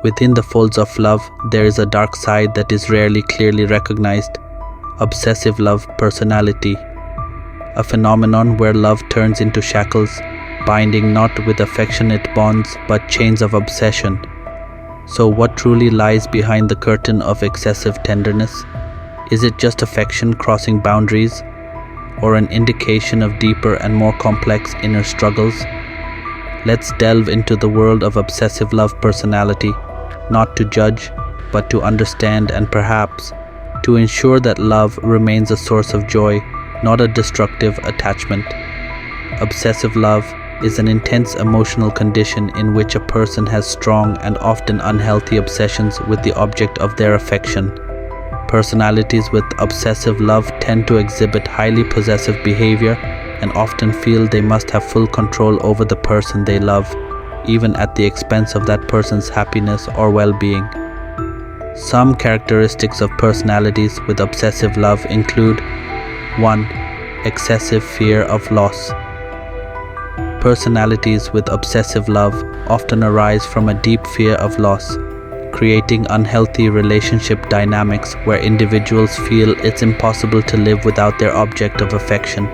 Within the folds of love, there is a dark side that is rarely clearly recognized: obsessive love personality, a phenomenon where love turns into shackles, binding not with affectionate bonds but chains of obsession. So what truly lies behind the curtain of excessive tenderness? Is it just affection crossing boundaries, or an indication of deeper and more complex inner struggles? Let's delve into the world of obsessive love personality, not to judge, but to understand and perhaps to ensure that love remains a source of joy, not a destructive attachment. Obsessive love is an intense emotional condition in which a person has strong and often unhealthy obsessions with the object of their affection. Personalities with obsessive love tend to exhibit highly possessive behavior and often feel they must have full control over the person they love, even at the expense of that person's happiness or well-being. Some characteristics of personalities with obsessive love include: 1. Excessive fear of loss. Personalities with obsessive love often arise from a deep fear of loss, creating unhealthy relationship dynamics where individuals feel it's impossible to live without their object of affection.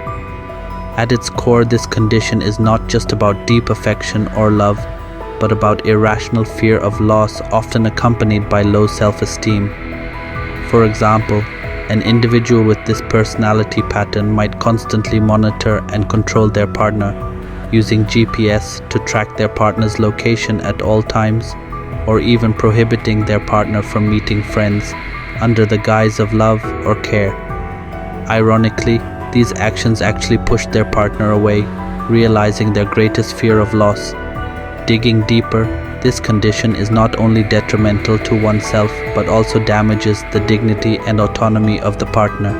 At its core, this condition is not just about deep affection or love, but about irrational fear of loss, often accompanied by low self-esteem. For example, an individual with this personality pattern might constantly monitor and control their partner, using GPS to track their partner's location at all times, or even prohibiting their partner from meeting friends under the guise of love or care. Ironically, these actions actually push their partner away, realizing their greatest fear of loss. Digging deeper, this condition is not only detrimental to oneself but also damages the dignity and autonomy of the partner.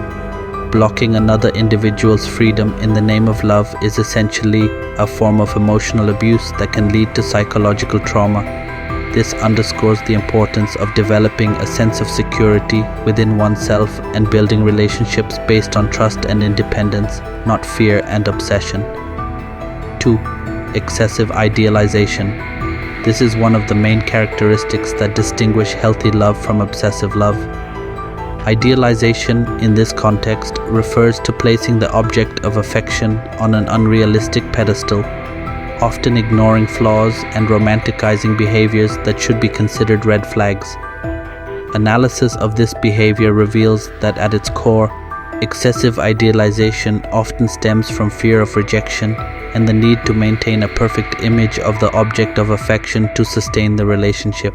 Blocking another individual's freedom in the name of love is essentially a form of emotional abuse that can lead to psychological trauma. This underscores the importance of developing a sense of security within oneself and building relationships based on trust and independence, not fear and obsession. 2. Excessive idealization. This is one of the main characteristics that distinguish healthy love from obsessive love. Idealization in this context refers to placing the object of affection on an unrealistic pedestal, often ignoring flaws and romanticizing behaviors that should be considered red flags. Analysis of this behavior reveals that at its core, excessive idealization often stems from fear of rejection and the need to maintain a perfect image of the object of affection to sustain the relationship.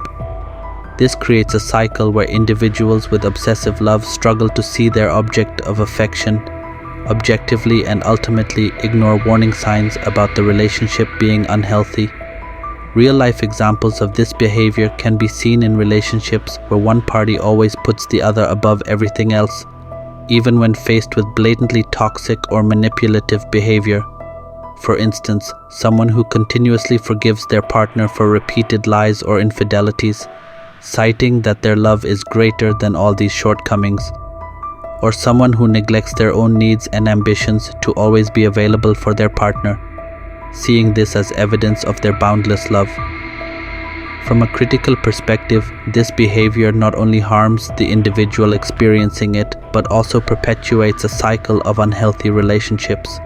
This creates a cycle where individuals with obsessive love struggle to see their object of affection objectively and ultimately ignore warning signs about the relationship being unhealthy. Real-life examples of this behavior can be seen in relationships where one party always puts the other above everything else, even when faced with blatantly toxic or manipulative behavior. For instance, someone who continuously forgives their partner for repeated lies or infidelities, citing that their love is greater than all these shortcomings. Or someone who neglects their own needs and ambitions to always be available for their partner, seeing this as evidence of their boundless love. From a critical perspective, this behavior not only harms the individual experiencing it, but also perpetuates a cycle of unhealthy relationships.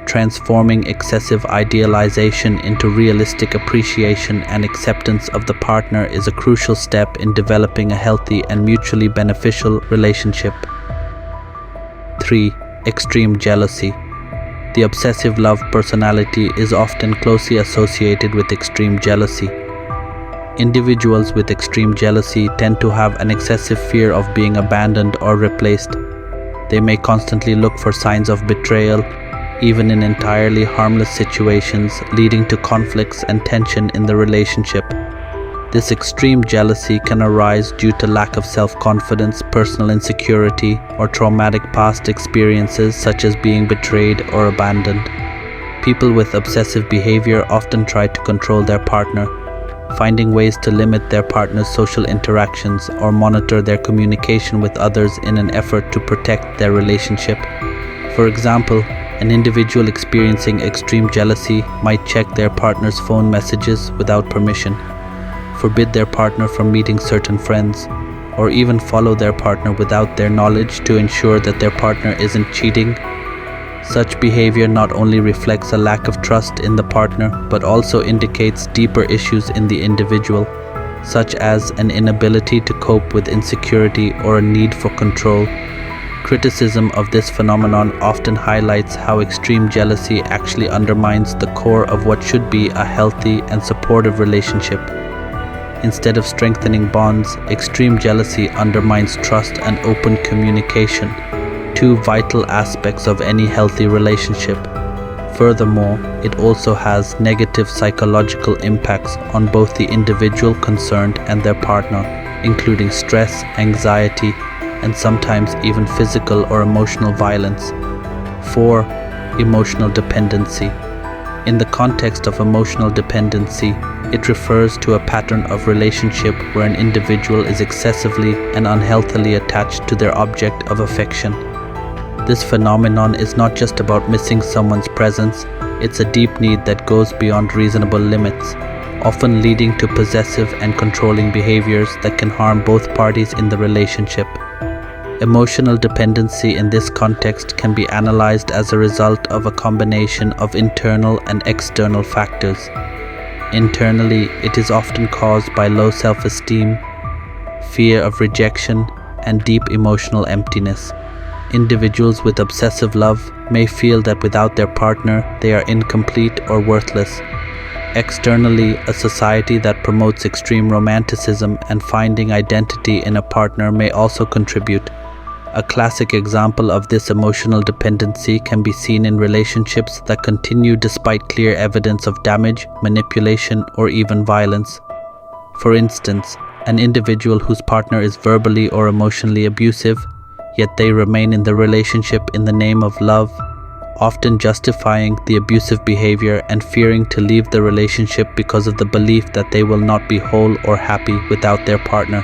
Transforming excessive idealization into realistic appreciation and acceptance of the partner is a crucial step in developing a healthy and mutually beneficial relationship. 3. Extreme jealousy. The obsessive love personality is often closely associated with extreme jealousy. Individuals with extreme jealousy tend to have an excessive fear of being abandoned or replaced. They may constantly look for signs of betrayal, even in entirely harmless situations, leading to conflicts and tension in the relationship. This extreme jealousy can arise due to lack of self-confidence, personal insecurity, or traumatic past experiences such as being betrayed or abandoned. People with obsessive behavior often try to control their partner, finding ways to limit their partner's social interactions or monitor their communication with others in an effort to protect their relationship. For example, an individual experiencing extreme jealousy might check their partner's phone messages without permission, forbid their partner from meeting certain friends, or even follow their partner without their knowledge to ensure that their partner isn't cheating. Such behavior not only reflects a lack of trust in the partner, but also indicates deeper issues in the individual, such as an inability to cope with insecurity or a need for control. Criticism of this phenomenon often highlights how extreme jealousy actually undermines the core of what should be a healthy and supportive relationship. Instead of strengthening bonds, extreme jealousy undermines trust and open communication, two vital aspects of any healthy relationship. Furthermore, it also has negative psychological impacts on both the individual concerned and their partner, including stress, anxiety, and sometimes even physical or emotional violence. 4. Emotional dependency. In the context of emotional dependency, it refers to a pattern of relationship where an individual is excessively and unhealthily attached to their object of affection. This phenomenon is not just about missing someone's presence, it's a deep need that goes beyond reasonable limits, often leading to possessive and controlling behaviors that can harm both parties in the relationship. Emotional dependency in this context can be analyzed as a result of a combination of internal and external factors. Internally, it is often caused by low self-esteem, fear of rejection, and deep emotional emptiness. Individuals with obsessive love may feel that without their partner, they are incomplete or worthless. Externally, a society that promotes extreme romanticism and finding identity in a partner may also contribute. A classic example of this emotional dependency can be seen in relationships that continue despite clear evidence of damage, manipulation, or even violence. For instance, an individual whose partner is verbally or emotionally abusive, yet they remain in the relationship in the name of love, often justifying the abusive behavior and fearing to leave the relationship because of the belief that they will not be whole or happy without their partner.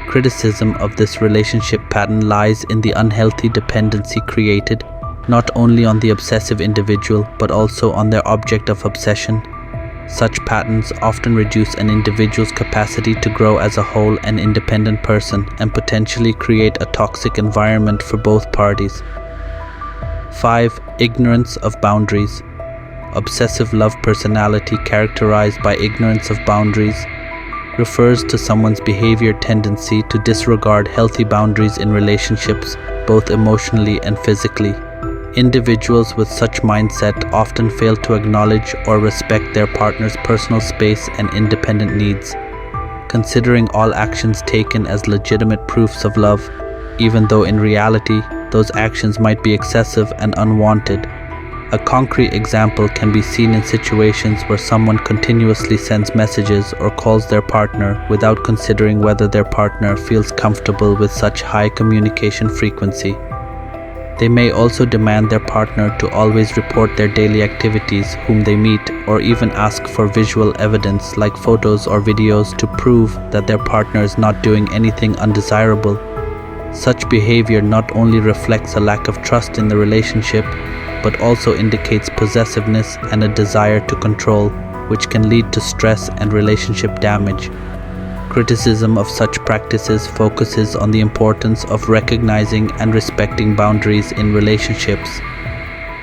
Criticism of this relationship pattern lies in the unhealthy dependency created not only on the obsessive individual but also on their object of obsession. Such patterns often reduce an individual's capacity to grow as a whole and independent person and potentially create a toxic environment for both parties. 5. Ignorance of boundaries. Obsessive love personality characterized by ignorance of boundaries refers to someone's behavior tendency to disregard healthy boundaries in relationships, both emotionally and physically. Individuals with such mindset often fail to acknowledge or respect their partner's personal space and independent needs, considering all actions taken as legitimate proofs of love, even though in reality, those actions might be excessive and unwanted. A concrete example can be seen in situations where someone continuously sends messages or calls their partner without considering whether their partner feels comfortable with such high communication frequency. They may also demand their partner to always report their daily activities, whom they meet, or even ask for visual evidence like photos or videos to prove that their partner is not doing anything undesirable. Such behavior not only reflects a lack of trust in the relationship, but also indicates possessiveness and a desire to control, which can lead to stress and relationship damage. Criticism of such practices focuses on the importance of recognizing and respecting boundaries in relationships.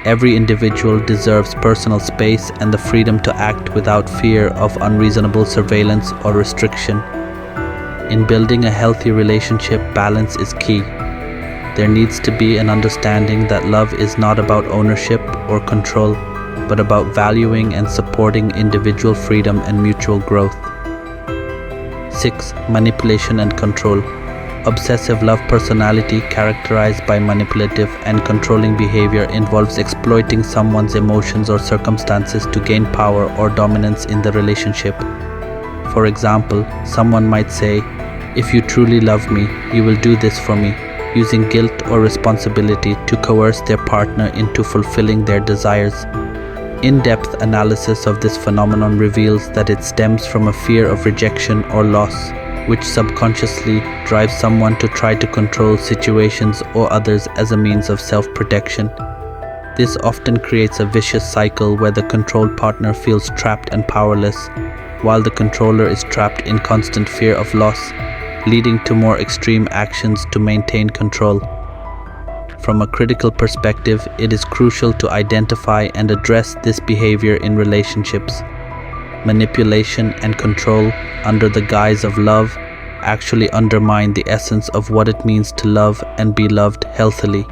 Every individual deserves personal space and the freedom to act without fear of unreasonable surveillance or restriction. In building a healthy relationship, balance is key. There needs to be an understanding that love is not about ownership or control, but about valuing and supporting individual freedom and mutual growth. 6. Manipulation and control. Obsessive love personality characterized by manipulative and controlling behavior involves exploiting someone's emotions or circumstances to gain power or dominance in the relationship. For example, someone might say, "If you truly love me, you will do this for me," using guilt or responsibility to coerce their partner into fulfilling their desires. In-depth analysis of this phenomenon reveals that it stems from a fear of rejection or loss, which subconsciously drives someone to try to control situations or others as a means of self-protection. This often creates a vicious cycle where the controlled partner feels trapped and powerless, while the controller is trapped in constant fear of loss, leading to more extreme actions to maintain control. From a critical perspective, it is crucial to identify and address this behavior in relationships. Manipulation and control under the guise of love actually undermine the essence of what it means to love and be loved healthily.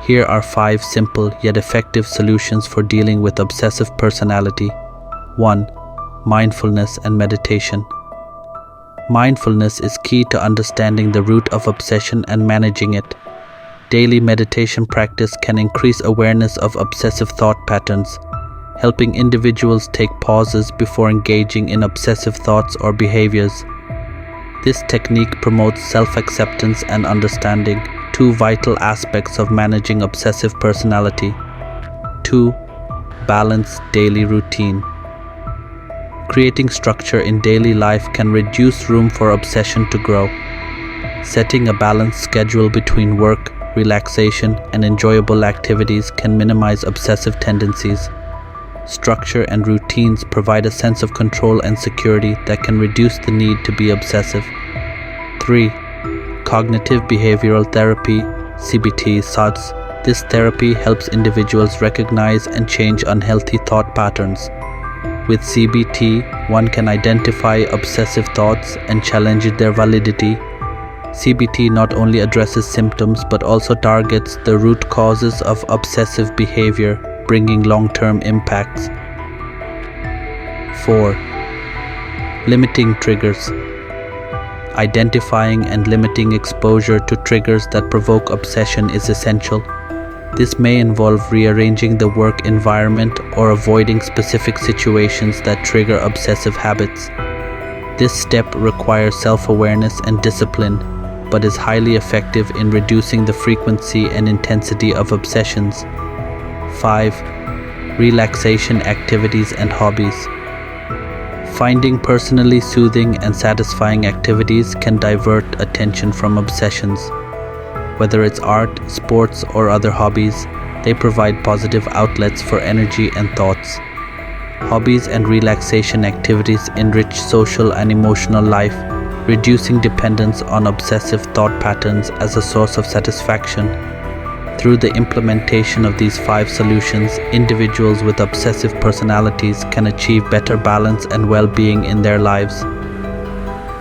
Here are 5 simple yet effective solutions for dealing with obsessive personality. 1. Mindfulness and meditation. Mindfulness is key to understanding the root of obsession and managing it. Daily meditation practice can increase awareness of obsessive thought patterns, helping individuals take pauses before engaging in obsessive thoughts or behaviors. This technique promotes self-acceptance and understanding, 2 vital aspects of managing obsessive personality. 2. Balanced daily routine. Creating structure in daily life can reduce room for obsession to grow. Setting a balanced schedule between work, relaxation, and enjoyable activities can minimize obsessive tendencies. Structure and routines provide a sense of control and security that can reduce the need to be obsessive. 3. Cognitive behavioral therapy, CBT, SATS. This therapy helps individuals recognize and change unhealthy thought patterns. With CBT, one can identify obsessive thoughts and challenge their validity. CBT not only addresses symptoms but also targets the root causes of obsessive behavior, bringing long-term impacts. 4. Limiting triggers. Identifying and limiting exposure to triggers that provoke obsession is essential. This may involve rearranging the work environment or avoiding specific situations that trigger obsessive habits. This step requires self-awareness and discipline, but is highly effective in reducing the frequency and intensity of obsessions. 5. Relaxation activities and hobbies. Finding personally soothing and satisfying activities can divert attention from obsessions. Whether it's art, sports, or other hobbies, they provide positive outlets for energy and thoughts. Hobbies and relaxation activities enrich social and emotional life, reducing dependence on obsessive thought patterns as a source of satisfaction. Through the implementation of these 5 solutions, individuals with obsessive personalities can achieve better balance and well-being in their lives.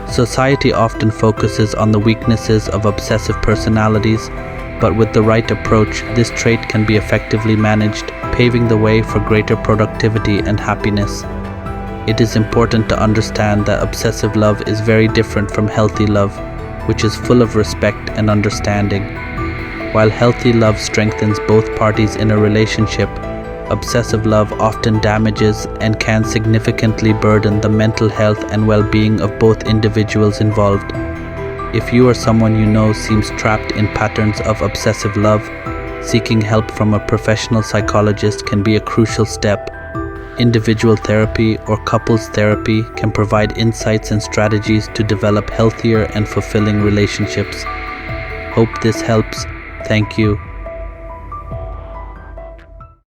Society often focuses on the weaknesses of obsessive personalities, but with the right approach, this trait can be effectively managed, paving the way for greater productivity and happiness. It is important to understand that obsessive love is very different from healthy love, which is full of respect and understanding. While healthy love strengthens both parties in a relationship, obsessive love often damages and can significantly burden the mental health and well-being of both individuals involved. If you or someone you know seems trapped in patterns of obsessive love, seeking help from a professional psychologist can be a crucial step. Individual therapy or couples therapy can provide insights and strategies to develop healthier and fulfilling relationships. Hope this helps. Thank you.